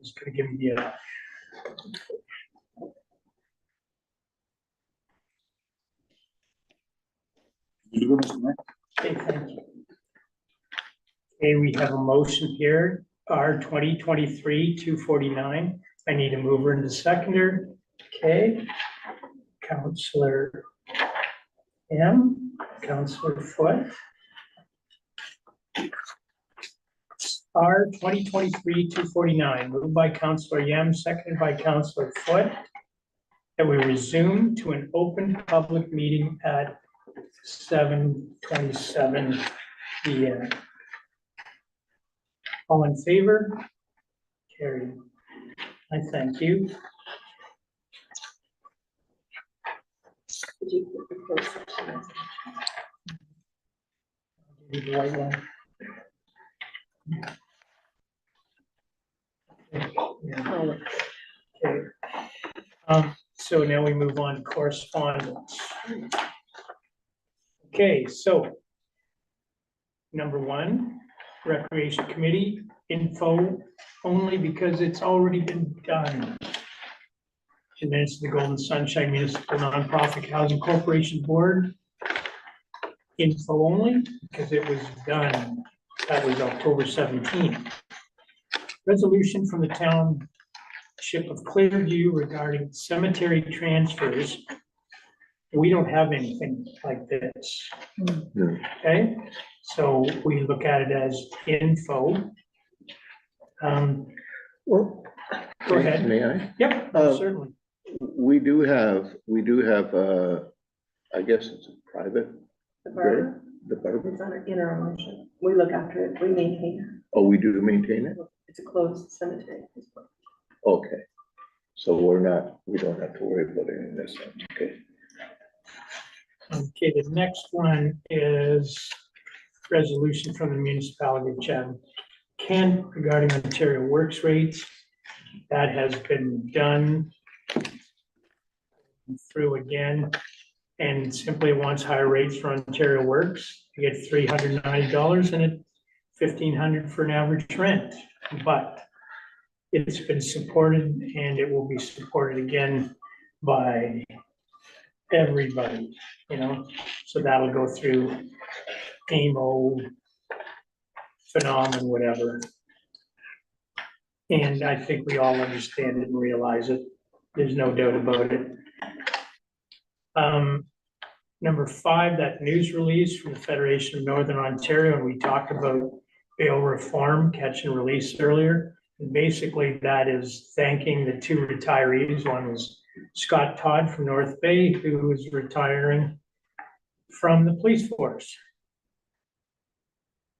Just gonna give you the. Okay, thank you. Okay, we have a motion here, R 2023-249. I need a mover and a seconder. Okay, Counselor M, Counselor Foot. R 2023-249, moved by Counselor Yam, seconded by Counselor Foot, that we resume to an open public meeting at 7:27 p.m. All in favor? Carried. I thank you. Did you put the closed session? The white one. Yeah. Oh, Okay. So now we move on to correspondence. Okay, so number one, Recreation Committee info only because it's already been done. And then it's the Golden Sunshine Municipal Nonprofit Housing Corporation Board. Info only because it was done. That was October 17th. Resolution from the Township of Clearview regarding cemetery transfers. We don't have anything like this. Okay, so we look at it as info. Well, Go ahead. may I? Yep, certainly. We do have, I guess it's a private, the barber, the barber. it's in our motion. We look after it, we maintain Oh, we do maintain it? it. It's a closed cemetery. Okay. So we don't have to worry about any of this. Okay. Okay, the next one is resolution from the municipality of Chatham Kent regarding Ontario Works rates. That has been done through again, and simply wants higher rates for Ontario Works. You get $390 and it $1,500 for an average rent, but it's been supported and it will be supported again by everybody, you know, so that'll go through AMO, Phenom, and whatever. And I think we all understand it and realize it. There's no doubt about it. Number 5, that news release from the Federation of Northern Ontario, and we talked about bail reform, catch and release earlier. And basically that is thanking the 2 retirees. One was Scott Todd from North Bay, who is retiring from the police force.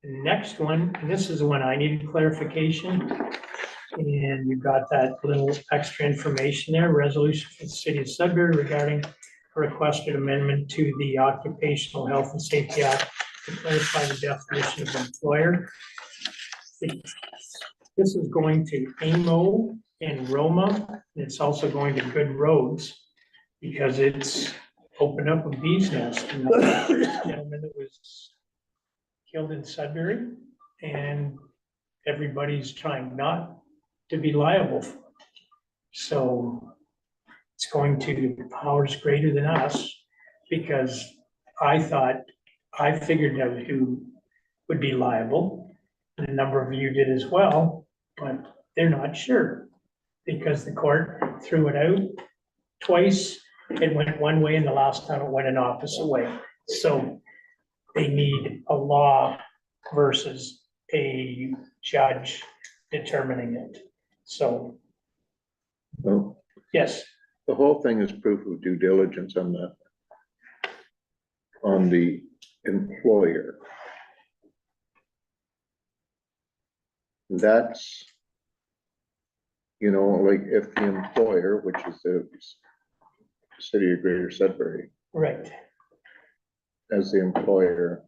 The next one, and this is the one I needed clarification, and you got that little extra information there, resolution for the city of Sudbury regarding a requested amendment to the Occupational Health and Safety Act to clarify the definition of employer. This is going to AMO and Roma, and it's also going to Good Roads because it's opened up a bee's nest. And the gentleman that was killed in Sudbury, and everybody's trying not to be liable for it. So it's going to powers greater than us, because I figured out who would be liable, and a number of you did as well, but they're not sure because the court threw it out twice. It went one way and the last time it went an opposite way. So they need a law versus a judge determining it. So, Well, yes, the whole thing is proof of due diligence on the employer. That's, you know, like if the employer, which is the city of Greater Sudbury, right. as the employer,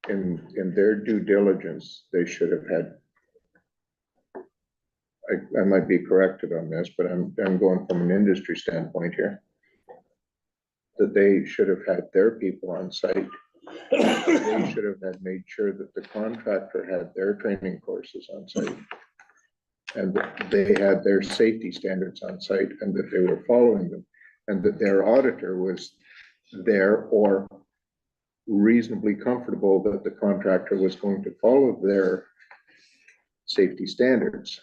in their due diligence, they should have had, I might be corrected on this, but I'm going from an industry standpoint here, that they should have had their people on site. They should have had made sure that the contractor had their training courses on site. and that they had their safety standards on site and that they were following them, and that their auditor was there or reasonably comfortable that the contractor was going to follow their safety standards.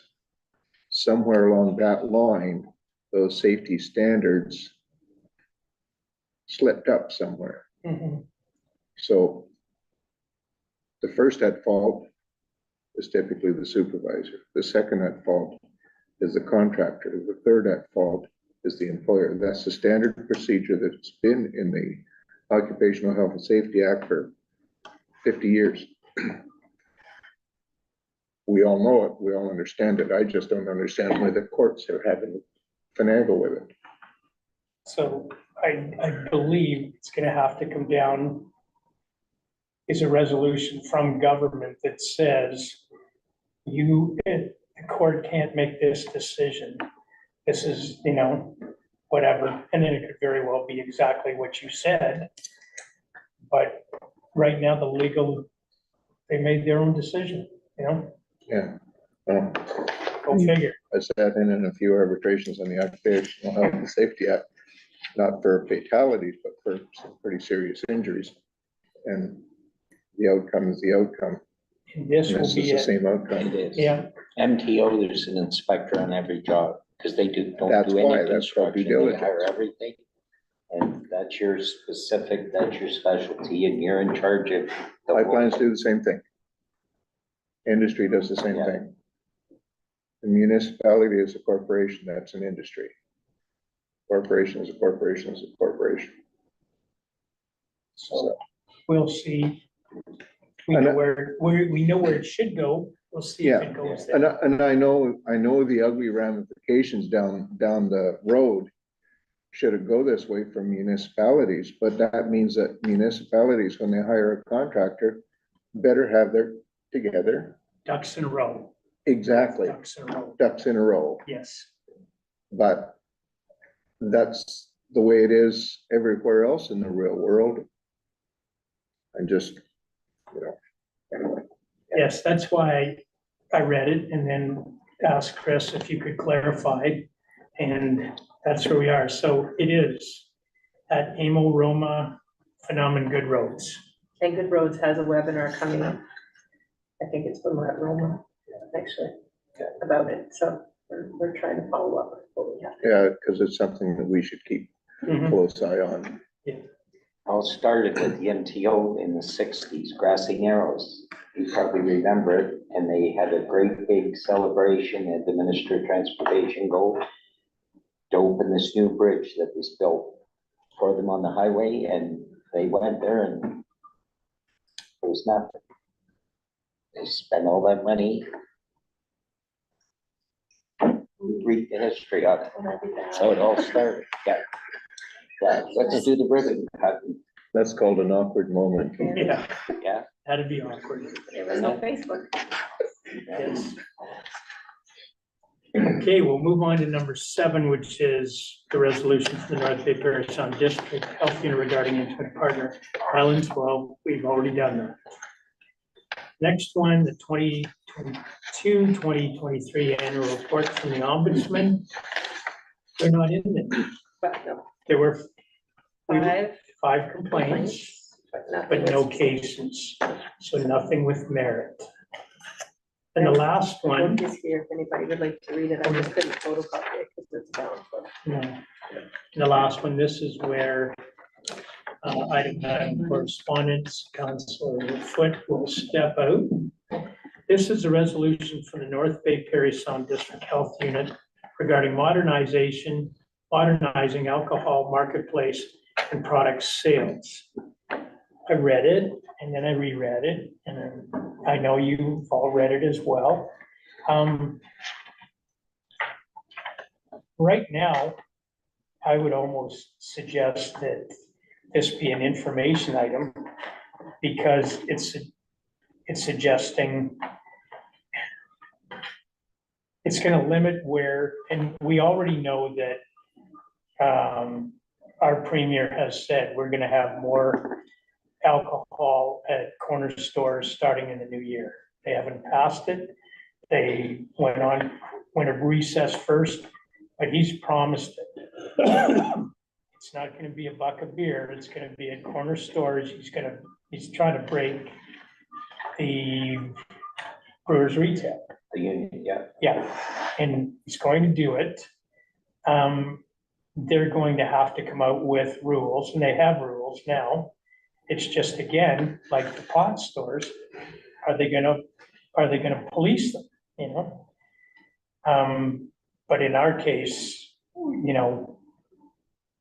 Somewhere along that line, those safety standards slipped up somewhere. Mhm. So the first at fault is typically the supervisor. The second at fault is the contractor. The third at fault is the employer. That's the standard procedure that's been in the Occupational Health and Safety Act for 50 years. We all know it, we all understand it. I just don't understand why the courts are having to finagle with it. So I believe it's gonna have to come down is a resolution from government that says the court can't make this decision. This is, whatever, and then it could very well be exactly what you said. But right now, they made their own decision, Yeah. go figure. I sat in a few arbitrations on the Occupational Health and Safety Act, not for fatalities, but for some pretty serious injuries. And the outcome is the outcome. And this And will this be is the it. same outcome. It is. Yeah, MTO, there's an inspector on every job, because they don't That's do why, any that's called due construction, they diligence. hire everything. And that's your specific, that's your specialty, and you're in charge of. the Pipelines do the same thing. Industry does the same Yeah. thing. The municipality is a corporation, that's an industry. Corporation is a corporation is a corporation. so we'll see. We know where it should go. We'll see if it goes there. And I know the ugly ramifications down the road should it go this way for municipalities, but that means that municipalities, when they hire a contractor, better have their together. Ducks in a row. Exactly, Ducks in a row. ducks in a row, Yes. but that's the way it is everywhere else in the real world. And just, anyway. Yes, that's why I read it and then asked Chris if you could clarify. And that's where we are. So it is at Amo Roma Phenomenon Good Roads. And Good Roads has a webinar coming up. I think it's from Roma, actually, about it. So we're trying to follow up with what we have. Yeah, because it's something that we should keep a Mhm. close eye on. All started with the MTO in the 60s, Grassy Narrows. You probably remember it, and they had a great big celebration at the Minister of Transportation go to open this new bridge that was built for them on the highway, and they went there and there was nothing. They spent all that money. We read the history of it. That's how it all started, yeah. Yeah, let's do the ribbon cutting, That's called an awkward moment. Yeah, yeah. that'd be awkward. There was no Facebook. Yes. Okay, we'll move on to number 7, which is the resolution for the North Bay Parish Sound District Health Unit regarding intimate partner violence. Well, we've already done that. Next one, the 2022-2023 annual report from the ombudsman. They're not in there. But no, There were 5 5 complaints, nothing but no was- cases, so nothing with merit. And the last The one, book is here, if anybody would like to read it. I just couldn't photocopy it because it's bound for. no. And the last one, this is where item 9 correspondence, Councilor Foot will step out. This is a resolution from the North Bay Parish Sound District Health Unit regarding modernizing alcohol marketplace and product sales. I read it and then I reread it, and then I know you've all read it as well. Right now, I would almost suggest that this be an information item because it's suggesting it's gonna limit where, and we already know that our premier has said we're gonna have more alcohol at corner stores starting in the new year. They haven't passed it. They went a recess first, but he's promised it. It's not gonna be a buck of beer, it's gonna be at corner stores, he's trying to break the Brewers retail. The union, yeah. Yeah, and he's going to do it. They're going to have to come out with rules, and they have rules now. It's just, again, like the pot stores, are they gonna police them, you know? But in our case, you know,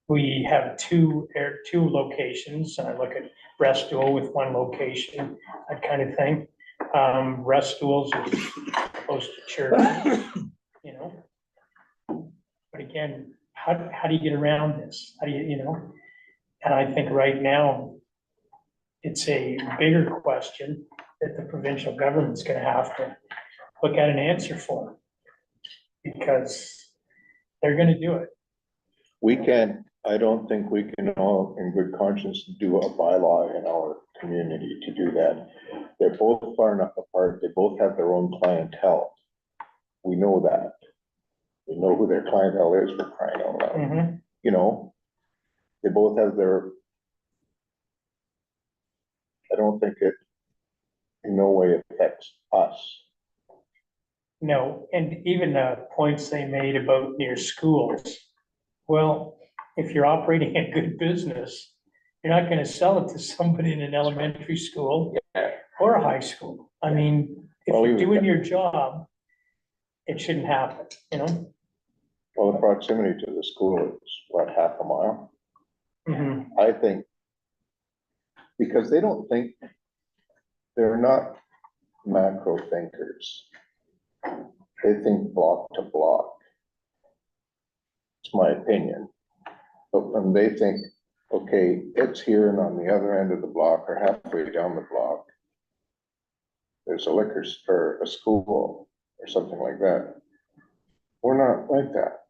we have two locations, and I look at Restool with one location, that kind of thing. Restool's is close to church, you know? But again, how do you get around this? How do you know? And I think right now, it's a bigger question that the provincial government's gonna have to look at an answer for. Because they're gonna do it. We can't, I don't think we can all in good conscience do a bylaw in our community to do that. They're both far enough apart, they both have their own clientele. We know that. We know who their clientele is, for crying out loud. Mhm. You know, they both have their, I don't think it in no way affects us. No, and even the points they made about near schools. Well, if you're operating a good business, you're not gonna sell it to somebody in an elementary school or a high school. I mean, if Well, you're even- doing your job, it shouldn't happen, you know? Well, the proximity to the school is what, half a mile? Mhm. I think, because they don't think, they're not macro thinkers. They think block to block. It's my opinion. But when they think, okay, it's here and on the other end of the block or halfway down the block, there's a liquor store, a school or something like that. We're not like that.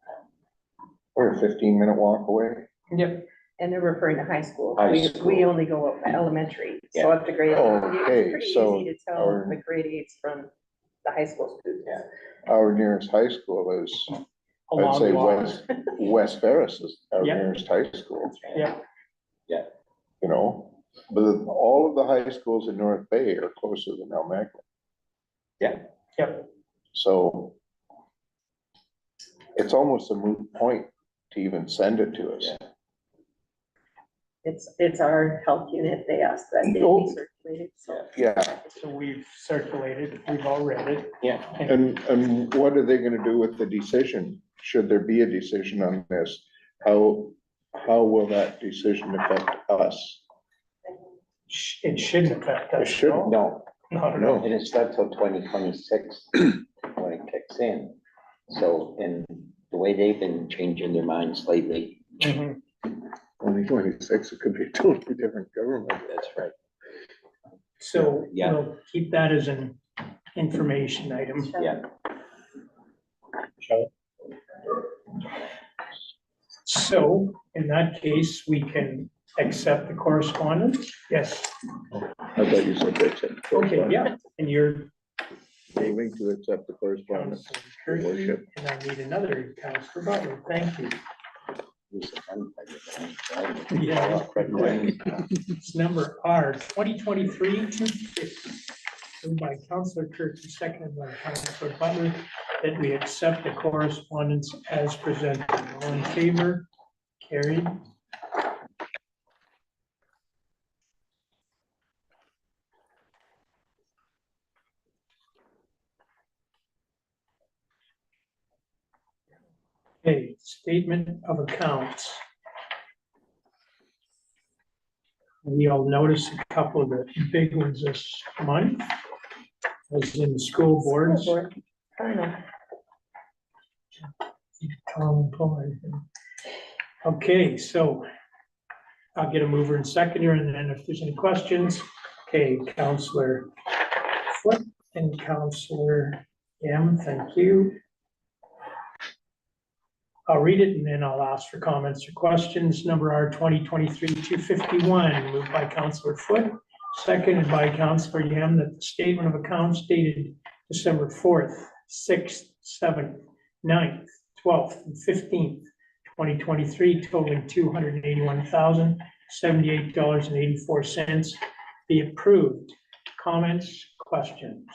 We're a 15-minute walk away. Yep, And they're referring to high school. High We school. only go up to elementary, so up to grade. Okay, It's pretty so easy to tell our- the grade eights from the high school students. Yeah. Our nearest high school is, a I'd long say walk. West Ferris is our Yeah. nearest high school. Yeah, You know, but all of the high schools in North Bay are closer than Almagna. yep, So it's almost a moot point to even send it to us. It's our health unit, they asked that they Oh. be circulated, so. Yeah, so we've circulated, we've all read it. Yeah. and what are they gonna do with the decision? Should there be a decision on this? How will that decision affect us? It shouldn't affect us. It shouldn't. No, Not at all. No. and it's not till 2026 when it kicks in. So, and the way they've been changing their minds lately, Mhm. 2026, it could be a totally different government. that's right. So Yeah. we'll keep that as an information item. Yeah. So in that case, we can accept the correspondence? Yes, I thought you said that's it. okay, yeah, and you're Moving to accept the correspondence. Counselor Kirkey, Worship. and I need another Counselor Butler, thank you. Yeah. It's number R 2023-250. Moved by Counselor Kirkey, seconded by Counselor Butler, that we accept the correspondence as presented. All in favor? Carried. Okay, statement of accounts. We all notice a couple of the big ones this month. As in the school boards. School board, final. Okay, so I'll get a mover and seconder, and then if there's any questions, okay, Counselor Foot and Counselor M, thank you. I'll read it and then I'll ask for comments or questions. Number R 2023-251, moved by Counselor Foot, seconded by Counselor Yam, that the statement of accounts dated December 4th, 6th, 7th, 9th, 12th, and 15th, 2023, totaling $281,078.84 be approved. Comments, questions?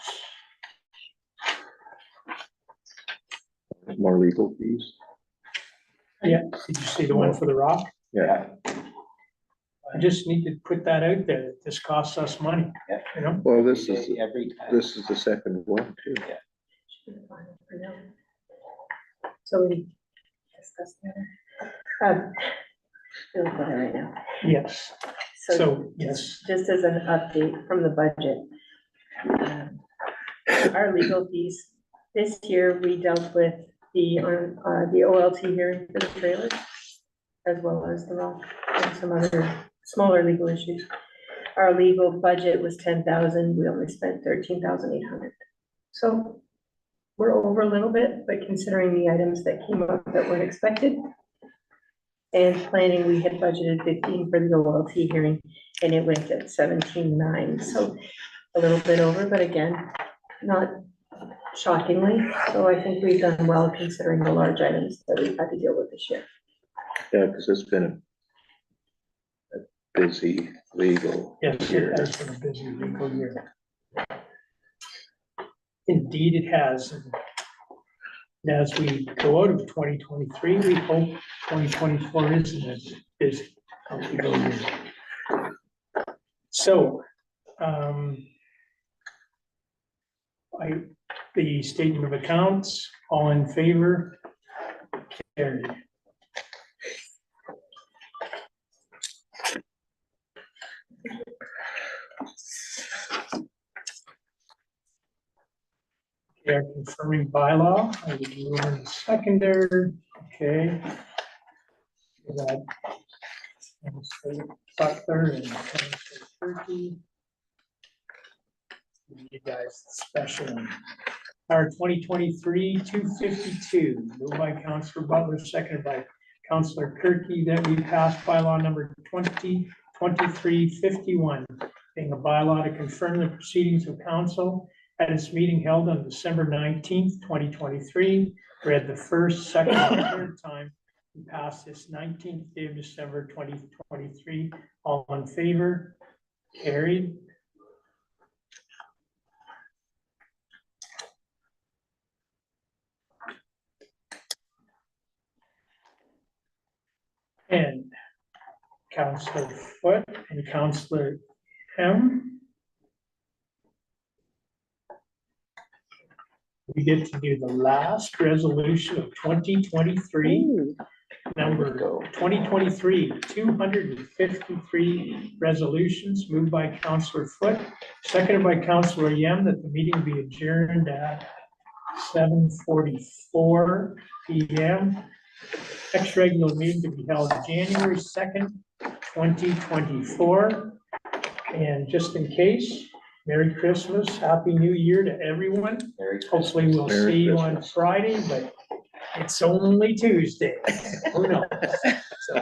More legal fees. Yeah, did you see the one for the rock? Yeah, I just need to put that out there, that this costs us money, Yeah. you know? well, this is Every time. the second one too. So we discussed that. We'll go there right now. Yes, so, yes, Just as an update from the budget. Our legal fees, this year we dealt with the OLT hearing for the trailers, as well as the rock and some other smaller legal issues. Our legal budget was 10,000, we only spent 13,800. So we're over a little bit, but considering the items that came up that weren't expected. And planning, we had budgeted 15 for the OLT hearing, and it went at 17,900, so a little bit over, but again, not shockingly. So I think we've done well considering the large items that we've had to deal with this year. Yeah, because it's been a busy legal yes, it year. has been a busy legal year. Indeed, it has. And as we go out of 2023, we hope 2024 isn't as busy as we go in. So, the statement of accounts, all in favor? Carried. They are confirming bylaw, I would move in seconder, okay. That. Butler and Turkey. You guys, special one. Our 2023-252, moved by Councillor Butler, seconded by Councillor Kirky, that we passed bylaw number 2023-51, being a bylaw to confirm the proceedings of council at its meeting held on December 19th, 2023, read the first, second, and third time, and passed this 19th day of December 2023. All in favor? Carried. And Councillor Foote and Councillor M. We get to do the last resolution of 2023, number 253 resolutions, moved by Councillor Foote, seconded by Councillor Yem, that the meeting be adjourned at 7:44 p.m. Next regular meeting to be held January 2nd, 2024. And just in case, Merry Christmas, Happy New Year to everyone. Hopefully we'll Merry see you on Christmas. Friday, but it's only Tuesday. Who knows? So.